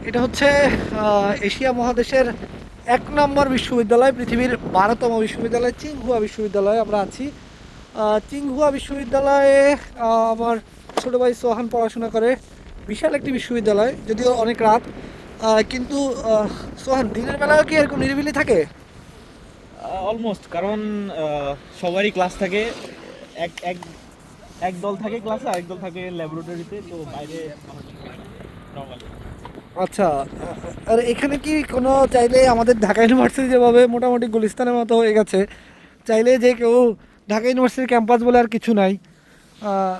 এটা হচ্ছে এশিয়া মহাদেশের 1 নম্বর বিশ্ববিদ্যালয়, পৃথিবীর 12তম বিশ্ববিদ্যালয় চিংহুয়া বিশ্ববিদ্যালয়ে আমরা আছি। চিংহুয়া বিশ্ববিদ্যালয়ে আমার ছোটো ভাই সোহান পড়াশোনা করে। বিশাল একটি বিশ্ববিদ্যালয়, যদিও অনেক রাত, কিন্তু সোহান দিনের বেলাও কি এরকম নিরিবিলি থাকে? অলমোস্ট, কারণ সবারই ক্লাস থাকে। এক এক এক দল থাকে ক্লাসে, আরেক দল থাকে ল্যাবরেটরিতে, তো বাইরে মানুষজন থাকে না নর্মালি। আচ্ছা, আর এখানে কি কোনো চাইলে আমাদের ঢাকা ইউনিভার্সিটি যেভাবে মোটামুটি গুলিস্তানের মতো হয়ে গেছে, চাইলে যে কেউ ঢাকা ইউনিভার্সিটির ক্যাম্পাস বলে আর কিছু নাই, আহ,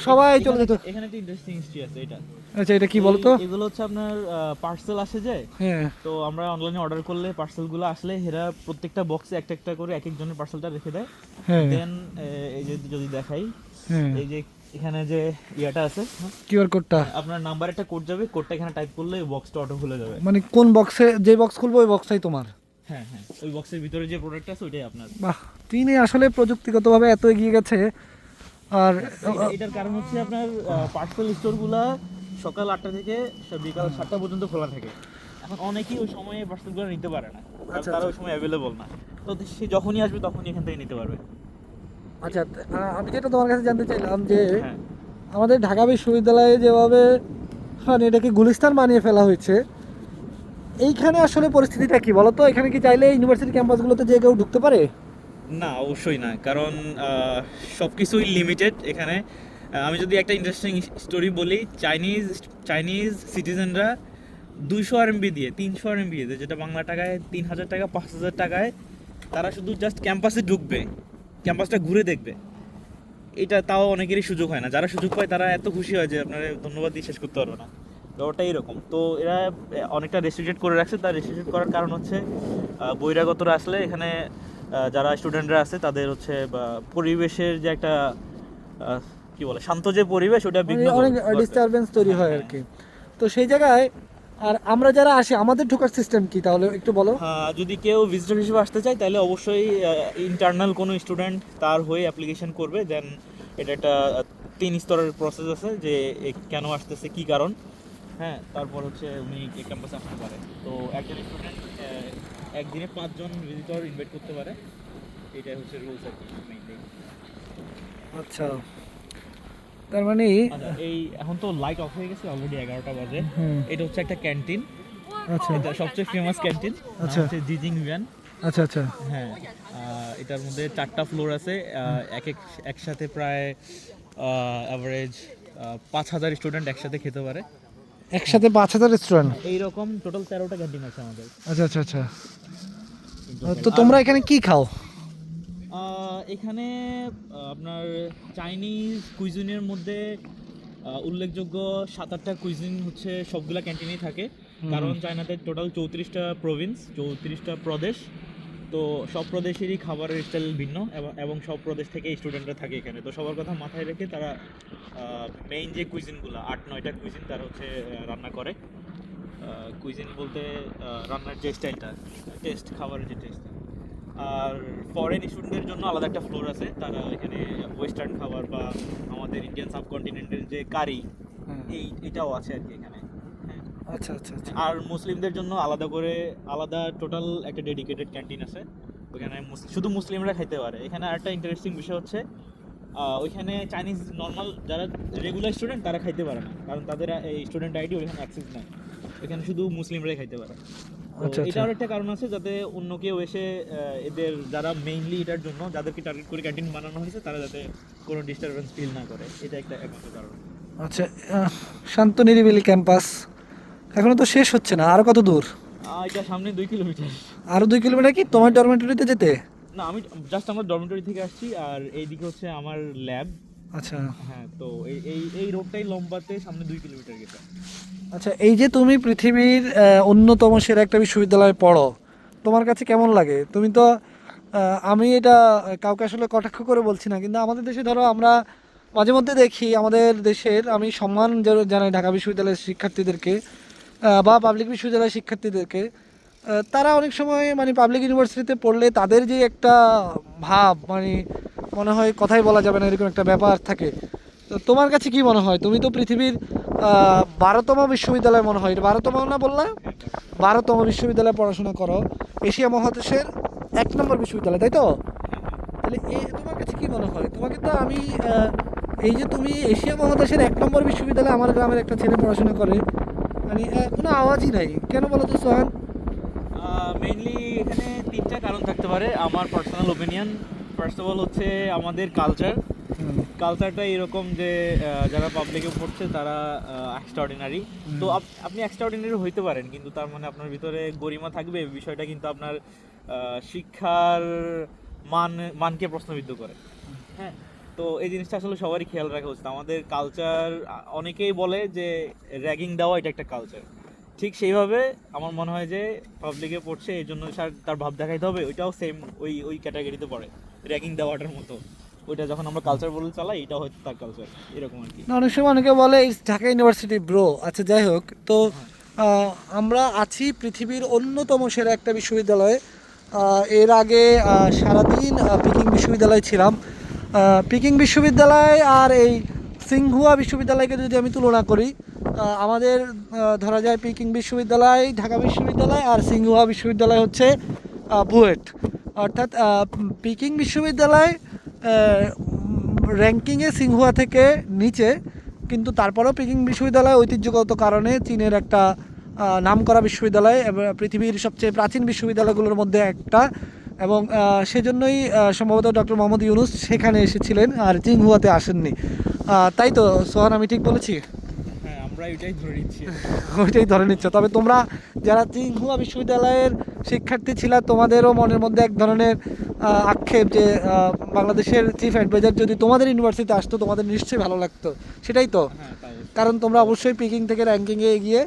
সবাই চলে এখানে যেত। এখানে একটা ইন্টারেস্টিং হিস্ট্রি আছে এটা। আচ্ছা, এটা কি বলতো? এগুলো হচ্ছে আপনার পার্সেল আসে যে, হ্যাঁ। তো আমরা অনলাইনে অর্ডার করলে পার্সেলগুলো আসলে এরা প্রত্যেকটা বক্সে একটা একটা করে এক একজনের পার্সেলটা রেখে দেয়। হ্যাঁ। দেন এই যে যদি দেখাই, হ্যাঁ। এই যে এখানে যে ইয়াটা আছে, কিউআর কোডটা? আপনার নাম্বার একটা কোড যাবে, কোডটা এখানে টাইপ করলে বক্সটা অটো খুলে যাবে। মানে কোন বক্সে, যে বক্স খুলবো ওই বক্সটাই তোমার? হ্যাঁ হ্যাঁ, ওই বক্সের ভিতরে যে প্রোডাক্ট আছে ওইটাই আপনার। বাহ, তিনি আসলে প্রযুক্তিগতভাবে এত এগিয়ে গেছে। আর এটার কারণ হচ্ছে আপনার পার্সেল স্টোরগুলা সকাল 8টা থেকে বিকাল 7টা পর্যন্ত খোলা থাকে। এখন অনেকেই ওই সময়ে পার্সেলগুলো নিতে পারে না, কারণ আচ্ছা, তারা আচ্ছা। ওই সময় অ্যাভেলেবল না। তো সে যখনই আসবে তখনই এখান থেকে নিতে পারবে। আচ্ছা, আমি যেটা তোমার কাছে জানতে চাইলাম যে হ্যাঁ। আমাদের ঢাকা বিশ্ববিদ্যালয়ে যেভাবে মানে এটাকে গুলিস্তান বানিয়ে ফেলা হয়েছে, এইখানে আসলে পরিস্থিতিটা কি বলো তো? এখানে কি চাইলে ইউনিভার্সিটি ক্যাম্পাসগুলোতে যে কেউ ঢুকতে পারে? না, অবশ্যই না, কারণ সব কিছুই লিমিটেড এখানে। আমি যদি একটা ইন্টারেস্টিং স্টোরি বলি, চাইনিজ চাইনিজ সিটিজেনরা 200 RMB দিয়ে, 300 RMB দিয়ে, যেটা বাংলা টাকায় 3000 টাকা, 5000 টাকায় তারা শুধু জাস্ট ক্যাম্পাসে ঢুকবে, ক্যাম্পাসটা ঘুরে দেখবে। এটা তাও অনেকেরই সুযোগ হয় না। যারা সুযোগ পায় তারা এত খুশি হয় যে আপনারা ধন্যবাদ দিয়ে শেষ করতে পারবে না। ব্যাপারটা এইরকম। তো এরা অনেকটা রেস্ট্রিক্টেড করে রাখছে। তার রেস্ট্রিক্টেড করার কারণ হচ্ছে বহিরাগতরা আসলে এখানে যারা স্টুডেন্টরা আছে তাদের হচ্ছে বা পরিবেশের যে একটা কি বলে, শান্ত যে পরিবেশ, ওটা মানে বিঘ্ন অনেক ঘটাতে। ডিস্টারবেন্স তৈরি হয় আর হ্যাঁ। কি। তো সেই জায়গায় আর আমরা যারা আসি, আমাদের ঢোকার সিস্টেম কি তাহলে একটু বলো? হ্যাঁ, যদি কেউ ভিজিটর হিসেবে আসতে চায় তাহলে অবশ্যই ইন্টারনাল কোনো স্টুডেন্ট তার হয়ে অ্যাপ্লিকেশন করবে। দেন এটা একটা 3 স্তরের প্রসেস আছে যে কেন আসতেছে, কি কারণ। হ্যাঁ, তারপর হচ্ছে উনি ক্যাম্পাসে আসতে পারে। তো একজন স্টুডেন্ট একদিনে 5 জন ভিজিটর ইনভাইট করতে পারে। এটাই হচ্ছে রুলস আর কি, মেইনলি। আচ্ছা, তার মানে আচ্ছা, এই এখন তো লাইট অফ হয়ে গেছে, অলরেডি 11টা বাজে। হুম। এটা হচ্ছে একটা ক্যান্টিন। আচ্ছা, এটা সবচেয়ে ফেমাস ক্যান্টিন, আচ্ছা। হচ্ছে জিজিং ভ্যান। আচ্ছা, আচ্ছা। হ্যাঁ, এটার মধ্যে 4টা ফ্লোর আছে। একসাথে প্রায় অ্যাভারেজ 5,000 স্টুডেন্ট একসাথে খেতে পারে। একসাথে 5,000 রেস্টুরেন্ট? এইরকম টোটাল 13টা ক্যান্টিন আছে আমাদের। আচ্ছা, আচ্ছা, আচ্ছা। তো আর তোমরা এখানে কি খাও? এখানে আপনার চাইনিজ কুইজিনের মধ্যে উল্লেখযোগ্য 7-8টা কুইজিন হচ্ছে সবগুলা ক্যান্টিনেই থাকে। কারণ চায়নাতে টোটাল 34টা প্রভিন্স, 34টা প্রদেশ। তো সব প্রদেশেরই খাবারের স্টাইল ভিন্ন, এবং সব প্রদেশ থেকে স্টুডেন্টরা থাকে এখানে। তো সবার কথা মাথায় রেখে তারা মেইন যে কুইজিনগুলো 8-9টা কুইজিন তারা হচ্ছে রান্না করে। কুইজিন বলতে রান্নার যে স্টাইলটা, টেস্ট, খাবারের যে টেস্ট। আর ফরেন স্টুডেন্টদের জন্য আলাদা একটা ফ্লোর আছে, তারা এখানে ওয়েস্টার্ন খাবার বা আমাদের ইন্ডিয়ান সাবকন্টিনেন্টের যে কারি, এটাও আছে আর কি এখানে। হ্যাঁ। আচ্ছা, আচ্ছা, আচ্ছা। আর মুসলিমদের জন্য আলাদা করে আলাদা টোটাল একটা ডেডিকেটেড ক্যান্টিন আছে। ওখানে শুধু মুসলিমরা খাইতে পারে। এখানে আরেকটা ইন্টারেস্টিং বিষয় হচ্ছে ওইখানে চাইনিজ নর্মাল যারা রেগুলার স্টুডেন্ট তারা খাইতে পারে না, কারণ তাদের এই স্টুডেন্ট আইডি ওইখানে অ্যাক্সেস নাই। এখানে শুধু মুসলিমরাই খাইতে পারে। তো আচ্ছা, আচ্ছা। এটার একটা কারণ আছে, যাতে অন্য কেউ এসে এদের যারা মেইনলি এটার জন্য যাদেরকে টার্গেট করে ক্যান্টিন বানানো হয়েছে তারা যাতে কোনো ডিস্টারবেন্স ফিল না করে, এটা একটা একমাত্র কারণ। আচ্ছা, শান্ত নিরিবিলি ক্যাম্পাস। এখনো তো শেষ হচ্ছে না, আরো কত দূর? এটা সামনে 2 কিলোমিটার। আরো 2 কিলোমিটার কি তোমার ডরমেটরিতে যেতে? না, আমি জাস্ট আমার ডরমিটরি থেকে আসছি, আর এইদিকে হচ্ছে আমার ল্যাব। আচ্ছা, হ্যাঁ, তো এই এই এই রোডটাই লম্বাতে সামনে 2 কিলোমিটার গেছে। আচ্ছা। এই যে তুমি পৃথিবীর অন্যতম সেরা একটা বিশ্ববিদ্যালয়ে পড়ো, তোমার কাছে কেমন লাগে? তুমি তো আমি এটা কাউকে আসলে কটাক্ষ করে বলছি না, কিন্তু আমাদের দেশে ধরো আমরা মাঝে মধ্যে দেখি আমাদের দেশের, আমি সম্মান জানাই ঢাকা বিশ্ববিদ্যালয়ের শিক্ষার্থীদেরকে বা পাবলিক বিশ্ববিদ্যালয়ের শিক্ষার্থীদেরকে। তারা অনেক সময় মানে পাবলিক ইউনিভার্সিটিতে পড়লে তাদের যে একটা ভাব, মানে মনে হয় কথাই বলা যাবে না, এরকম একটা ব্যাপার থাকে। তো তোমার কাছে কি মনে হয়? তুমি তো পৃথিবীর 12তম বিশ্ববিদ্যালয় মনে হয়, এটা 12তম না বললে? 12তম বিশ্ববিদ্যালয়ে পড়াশোনা করো, এশিয়া মহাদেশের 1 নম্বর বিশ্ববিদ্যালয়, তাই তো? তাহলে তোমার কাছে কি মনে হয়, তোমাকে তো আমি এই যে তুমি এশিয়া মহাদেশের 1 নম্বর বিশ্ববিদ্যালয়ে আমার গ্রামের একটা ছেলে পড়াশোনা করে, মানে কোনো আওয়াজই নাই কেন বলো তো সোহান? মেইনলি এখানে তিনটা কারণ থাকতে পারে আমার personal opinion. First of all হচ্ছে আমাদের কালচারটা এরকম যে যারা পাবলিকে পড়ছে তারা এক্সট্রাঅর্ডিনারি। তো আপনি এক্সট্রাঅর্ডিনারি হইতে পারেন, কিন্তু তার মানে আপনার ভিতরে গরিমা থাকবে, বিষয়টা কিন্তু আপনার শিক্ষার মানকে প্রশ্নবিদ্ধ করে। হ্যাঁ, তো এই জিনিসটা আসলে সবারই খেয়াল রাখা উচিত। আমাদের কালচার, অনেকেই বলে যে র্যাগিং দেওয়া এটা একটা কালচার, ঠিক সেইভাবে আমার মনে হয় যে পাবলিকে পড়ছে এই জন্য তার ভাব দেখাইতে হবে, ওইটাও সেম ওই ক্যাটাগরিতে পড়ে, র্যাগিং দেওয়াটার মতো। ওইটা যখন আমরা কালচার বলে চালাই, এটা হয়তো তার কালচার, এরকম আর কি। না, অনেক সময় অনেকে বলে ইটস ঢাকা ইউনিভার্সিটি ব্রো। আচ্ছা, যাই হোক, তো আমরা আছি পৃথিবীর অন্যতম সেরা একটা বিশ্ববিদ্যালয়ে। এর আগে সারাদিন পিকিং বিশ্ববিদ্যালয়ে ছিলাম। পিকিং বিশ্ববিদ্যালয় আর এই সিংহুয়া বিশ্ববিদ্যালয়কে যদি আমি তুলনা করি, আমাদের ধরা যায় পিকিং বিশ্ববিদ্যালয় ঢাকা বিশ্ববিদ্যালয় আর সিংহুয়া বিশ্ববিদ্যালয় হচ্ছে বুয়েট। অর্থাৎ পিকিং বিশ্ববিদ্যালয় র্যাঙ্কিংয়ে সিংহুয়া থেকে নিচে, কিন্তু তারপরেও পিকিং বিশ্ববিদ্যালয় ঐতিহ্যগত কারণে চীনের একটা নামকরা বিশ্ববিদ্যালয় এবং পৃথিবীর সবচেয়ে প্রাচীন বিশ্ববিদ্যালয়গুলোর মধ্যে একটা, এবং সেজন্যই সম্ভবত ডক্টর মোহাম্মদ ইউনুস সেখানে এসেছিলেন আর চিংহুয়াতে আসেননি। তাই তো সোহান, আমি ঠিক বলেছি? হ্যাঁ, আমরা এটাই ধরে নিচ্ছি। ওইটাই ধরে নিচ্ছ। তবে তোমরা যারা চিংহুয়া বিশ্ববিদ্যালয়ের শিক্ষার্থী ছিল, তোমাদেরও মনের মধ্যে এক ধরনের আক্ষেপ যে বাংলাদেশের চিফ অ্যাডভাইজার যদি তোমাদের ইউনিভার্সিটিতে আসতো তোমাদের নিশ্চয়ই ভালো লাগতো, সেটাই তো? হ্যাঁ, তাই। কারণ তোমরা অবশ্যই পিকিং থেকে র্যাঙ্কিংয়ে এগিয়ে,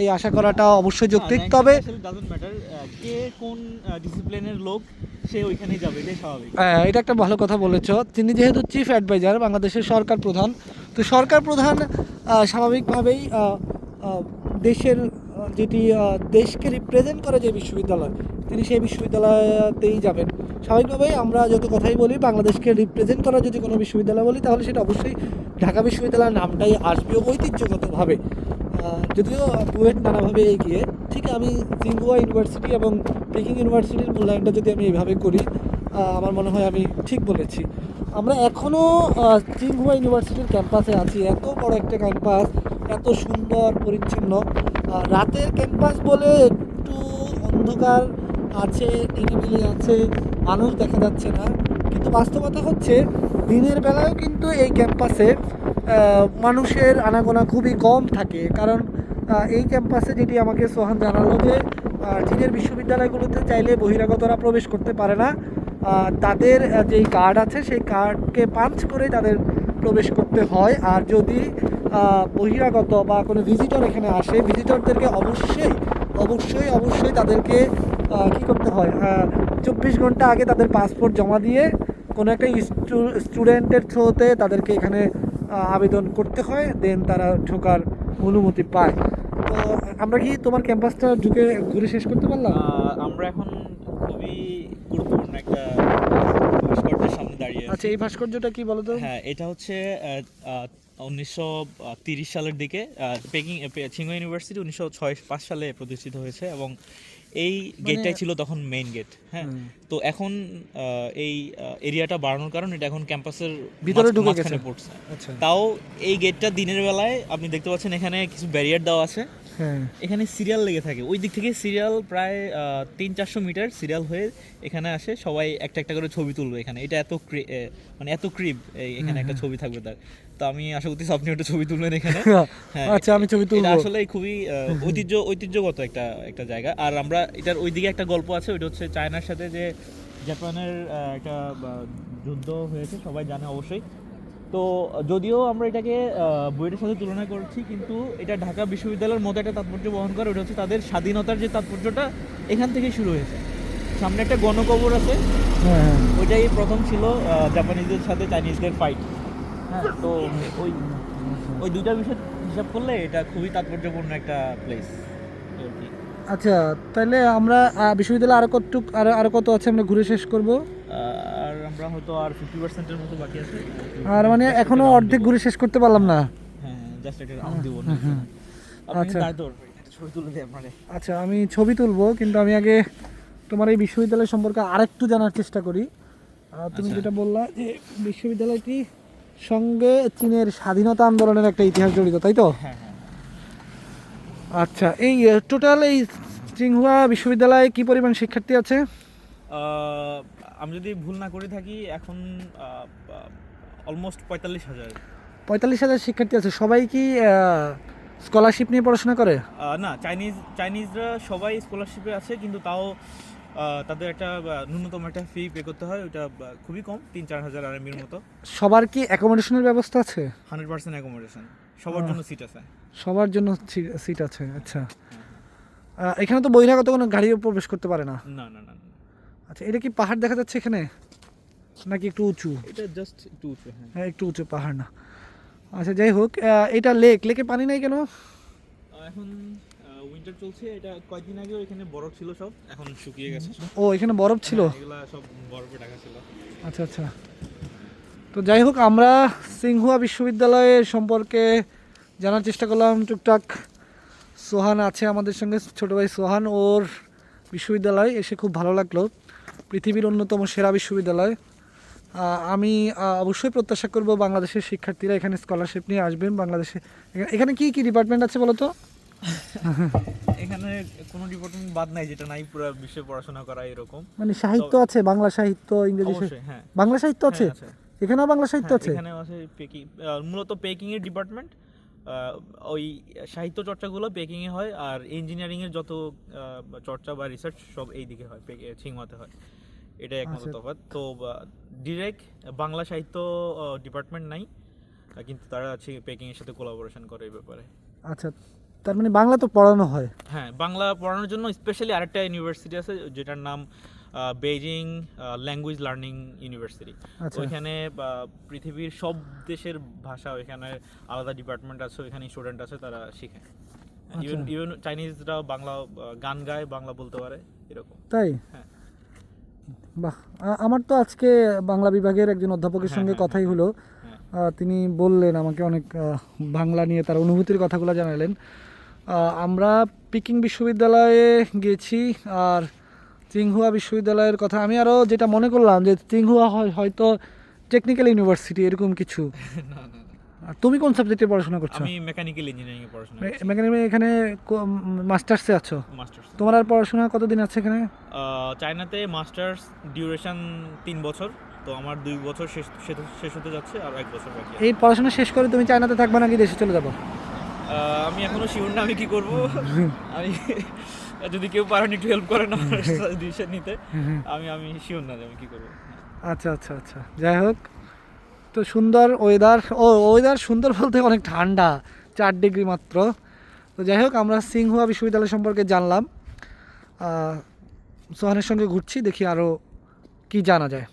এই আশা করাটা অবশ্যই যৌক্তিক। তবে ডাজন্ট ম্যাটার কে কোন ডিসিপ্লিনের লোক, সে ওইখানেই যাবে, এটাই স্বাভাবিক। এটা একটা ভালো কথা বলেছো। তিনি যেহেতু চিফ অ্যাডভাইজার, বাংলাদেশের সরকার প্রধান, তো সরকার প্রধান স্বাভাবিকভাবেই দেশের যেটি দেশকে রিপ্রেজেন্ট করে যে বিশ্ববিদ্যালয়, তিনি সেই বিশ্ববিদ্যালয়তেই যাবেন। স্বাভাবিকভাবেই আমরা যত কথাই বলি, বাংলাদেশকে রিপ্রেজেন্ট করা যদি কোনো বিশ্ববিদ্যালয় বলি, তাহলে সেটা অবশ্যই ঢাকা বিশ্ববিদ্যালয়ের নামটাই আসবে ঐতিহ্যগতভাবে। যদিও বুয়েট নানাভাবে এগিয়ে, ঠিক আমি সিংহুয়া ইউনিভার্সিটি এবং পিকিং ইউনিভার্সিটির মূল্যায়নটা যদি আমি এইভাবে করি, আমার মনে হয় আমি ঠিক বলেছি। আমরা এখনও সিংহুয়া ইউনিভার্সিটির ক্যাম্পাসে আছি। এত বড় একটা ক্যাম্পাস, এত সুন্দর পরিচ্ছন্ন। রাতের ক্যাম্পাস বলে একটু অন্ধকার আছে, নিরিবিলি আছে, মানুষ দেখা যাচ্ছে না, কিন্তু বাস্তবতা হচ্ছে দিনের বেলায়ও কিন্তু এই ক্যাম্পাসে মানুষের আনাগোনা খুবই কম থাকে। কারণ এই ক্যাম্পাসে যেটি আমাকে সোহান জানালো যে চীনের বিশ্ববিদ্যালয়গুলোতে চাইলে বহিরাগতরা প্রবেশ করতে পারে না, তাদের যেই কার্ড আছে সেই কার্ডকে পাঞ্চ করে তাদের প্রবেশ করতে হয়। আর যদি বহিরাগত বা কোনো ভিজিটর এখানে আসে, ভিজিটরদেরকে অবশ্যই অবশ্যই অবশ্যই তাদেরকে কী করতে হয়, 24 ঘন্টা আগে তাদের পাসপোর্ট জমা দিয়ে কোনো একটা স্টুডেন্টের থ্রুতে তাদেরকে এখানে আবেদন করতে হয়, দেন তারা ঢোকার অনুমতি পায়। তো আমরা কি তোমার ক্যাম্পাসটা ঢুকে ঘুরে শেষ করতে পারলাম? আমরা এখন খুবই গুরুত্বপূর্ণ একটা ভাস্কর্যের সামনে দাঁড়িয়ে আছি। আচ্ছা, এই ভাস্কর্যটা কি বলো তো? হ্যাঁ, এটা হচ্ছে 1930 সালের দিকে ছিংহুয়া ইউনিভার্সিটি 1905 সালে প্রতিষ্ঠিত হয়েছে, এবং এই গেটটাই ছিল তখন মেইন গেট। হ্যাঁ, তো এখন এই এরিয়াটা বাড়ানোর কারণে এটা এখন ক্যাম্পাসের ভিতরে ঢুকে গেছে পড়ছে। আচ্ছা, তাও এই গেটটা দিনের বেলায় আপনি দেখতে পাচ্ছেন এখানে কিছু ব্যারিয়ার দেওয়া আছে, হ্যাঁ, এখানে সিরিয়াল লেগে থাকে। ওই দিক থেকে সিরিয়াল প্রায় 300-400 মিটার সিরিয়াল হয়ে এখানে আসে, সবাই একটা একটা করে ছবি তুলবে এখানে। এটা মানে এত ক্রিব, এখানে একটা ছবি থাকবে তার। তো আমি আশা করতেছি আপনি একটা ছবি তুলবেন এখানে। হ্যাঁ, আচ্ছা, আমি ছবি তুলবো। এটা আসলে খুবই ঐতিহ্যগত একটা জায়গা। আর আমরা এটার ওইদিকে একটা গল্প আছে, ওইটা হচ্ছে চায়নার সাথে যে জাপানের একটা যুদ্ধ হয়েছে, সবাই জানে অবশ্যই। তো যদিও আমরা এটাকে বুয়েটের সাথে তুলনা করছি, কিন্তু এটা ঢাকা বিশ্ববিদ্যালয়ের মতো একটা তাৎপর্য বহন করে। ওটা হচ্ছে তাদের স্বাধীনতার যে তাৎপর্যটা এখান থেকে শুরু হয়েছে। সামনে একটা গণকবর আছে, হ্যাঁ, ওইটাই প্রথম ছিল জাপানিজদের সাথে চাইনিজদের ফাইট। হ্যাঁ, তো ওই দুইটা বিষয় হিসাব করলে এটা খুবই তাৎপর্যপূর্ণ একটা প্লেস। আচ্ছা, তাহলে আমরা বিশ্ববিদ্যালয়ে আরো কত আছে আমরা ঘুরে শেষ করব? আর আমরা হয়তো আর 50%-এর মতো বাকি আছে। আর মানে এখনো অর্ধেক ঘুরে শেষ করতে পারলাম না। হ্যাঁ, জাস্ট একটা রাউন্ড দিব না আপনি আচ্ছা। দাঁড়াতে পারবেন একটা ছবি তুলে দিই আপনারে আচ্ছা, আমি ছবি তুলবো, কিন্তু আমি আগে তোমার এই বিশ্ববিদ্যালয় সম্পর্কে আরেকটু জানার চেষ্টা করি। তুমি আচ্ছা। যেটা বললা যে বিশ্ববিদ্যালয়টি সঙ্গে চীনের স্বাধীনতা আন্দোলনের একটা ইতিহাস জড়িত, তাই তো? হ্যাঁ হ্যাঁ আচ্ছা, এই টোটাল এই চিংহুয়া বিশ্ববিদ্যালয়ে কি পরিমাণ শিক্ষার্থী আছে? আমি যদি ভুল না করে থাকি এখন অলমোস্ট 45,000 45,000 শিক্ষার্থী আছে। সবাই কি স্কলারশিপ নিয়ে পড়াশোনা করে? না চাইনিজরা সবাই স্কলারশিপে আছে কিন্তু তাও তাদের একটা ন্যূনতম একটা ফি পে করতে হয় ওটা খুবই কম 3-4 হাজার আরএমবির মতো সবার কি অ্যাকোমোডেশনের ব্যবস্থা আছে? 100% অ্যাকোমোডেশন সবার জন্য সিট আছে সবার জন্য সিট আছে। আচ্ছা, এখানে তো বহিরাগত কোনো গাড়িও প্রবেশ করতে পারে না? না না না না। আচ্ছা, এটা কি পাহাড় দেখা যাচ্ছে এখানে নাকি একটু উঁচু? এটা জাস্ট একটু উঁচু হ্যাঁ হ্যাঁ, একটু উঁচু, পাহাড় না। আচ্ছা, যাই হোক, এটা লেকে পানি নাই কেন? এখন উইন্টার চলছে এটা কয়েকদিন আগে এখানে বরফ ছিল সব এখন শুকিয়ে গেছে সব ও, এখানে বরফ ছিল? হ্যাঁ, এগুলা সব বরফে ঢাকা ছিল আচ্ছা আচ্ছা। তো যাই হোক, আমরা সিংহুয়া বিশ্ববিদ্যালয়ের সম্পর্কে জানার চেষ্টা করলাম টুকটাক। সোহান আছে আমাদের সঙ্গে, ছোটো ভাই সোহান, ওর বিশ্ববিদ্যালয় এসে খুব ভালো লাগলো। পৃথিবীর অন্যতম সেরা বিশ্ববিদ্যালয়। আমি অবশ্যই প্রত্যাশা করব বাংলাদেশের শিক্ষার্থীরা এখানে স্কলারশিপ নিয়ে আসবেন। বাংলাদেশে এখানে কি কি ডিপার্টমেন্ট আছে বলো তো? এখানে কোনো ডিপার্টমেন্ট বাদ নাই যেটা নাই পুরো বিশ্বে পড়াশোনা করা এরকম মানে সাহিত্য আছে, বাংলা সাহিত্য, ইংরেজি সাহিত্য, অবশ্যই হ্যাঁ বাংলা সাহিত্য আছে? হ্যাঁ, আছে। এখানেও বাংলা সাহিত্য হ্যাঁ, আছে? এখানে আছে পেকিং মূলত পেকিং এর ডিপার্টমেন্ট ওই সাহিত্য চর্চাগুলো পেকিং এ হয় আর ইঞ্জিনিয়ারিং এর যত চর্চা বা রিসার্চ সব এই দিকে হয় ছিংমাতে হয় এটাই একমাত্র আচ্ছা। তফাৎ তো ডিরেক্ট বাংলা সাহিত্য ডিপার্টমেন্ট নাই কিন্তু তারা আছে পেকিং এর সাথে কোলাবোরেশন করে এই ব্যাপারে আচ্ছা, তার মানে বাংলা তো পড়ানো হয়? হ্যাঁ বাংলা পড়ানোর জন্য স্পেশালি আরেকটা ইউনিভার্সিটি আছে যেটার নাম বেইজিং ল্যাঙ্গুয়েজ লার্নিং ইউনিভার্সিটি আচ্ছা। ওইখানে পৃথিবীর সব দেশের ভাষা ওইখানে আলাদা ডিপার্টমেন্ট আছে ওইখানে স্টুডেন্ট আছে তারা শেখে ইভেন ইভেন চাইনিজরা বাংলা গান গায় বাংলা বলতে পারে এরকম তাই? হ্যাঁ। বাহ, আমার তো আজকে বাংলা বিভাগের একজন অধ্যাপকের সঙ্গে হ্যাঁ, কথাই হলো। হ্যাঁ। তিনি বললেন আমাকে অনেক বাংলা নিয়ে তার অনুভূতির কথাগুলো জানালেন। আমরা পিকিং বিশ্ববিদ্যালয়ে গেছি, আর চিংহুয়া বিশ্ববিদ্যালয়ের কথা আমি আরও যেটা মনে করলাম যে চিংহুয়া হয়তো টেকনিক্যাল ইউনিভার্সিটি এরকম কিছু। না না আর তুমি কোন সাবজেক্টে পড়াশোনা করছো? আমি মেকানিক্যাল ইঞ্জিনিয়ারিং এ পড়াশোনা করছি মেকানিক্যাল, এখানে মাস্টার্সে আছো? মাস্টার্স তোমার আর পড়াশোনা কতদিন আছে এখানে? চায়নাতে মাস্টার্স ডিউরেশন 3 বছর তো আমার 2 বছর শেষ হতে যাচ্ছে আর 1 বছর বাকি আছে। এই পড়াশোনা শেষ করে তুমি চায়নাতে থাকবে নাকি দেশে চলে যাবো? আমি এখনো শিওর না আমি কি করব আমি যদি কেউ পারেন একটু হেল্প করেন আমার ডিসিশন নিতে আমি শিওর না যে আমি কি করব আচ্ছা আচ্ছা আচ্ছা, যাই হোক, তো সুন্দর ওয়েদার। ওয়েদার সুন্দর বলতে অনেক ঠান্ডা, 4 ডিগ্রি মাত্র। তো যাই হোক, আমরা সিংহুয়া বিশ্ববিদ্যালয় সম্পর্কে জানলাম। সোহানের সঙ্গে ঘুরছি, দেখি আরও কি জানা যায়।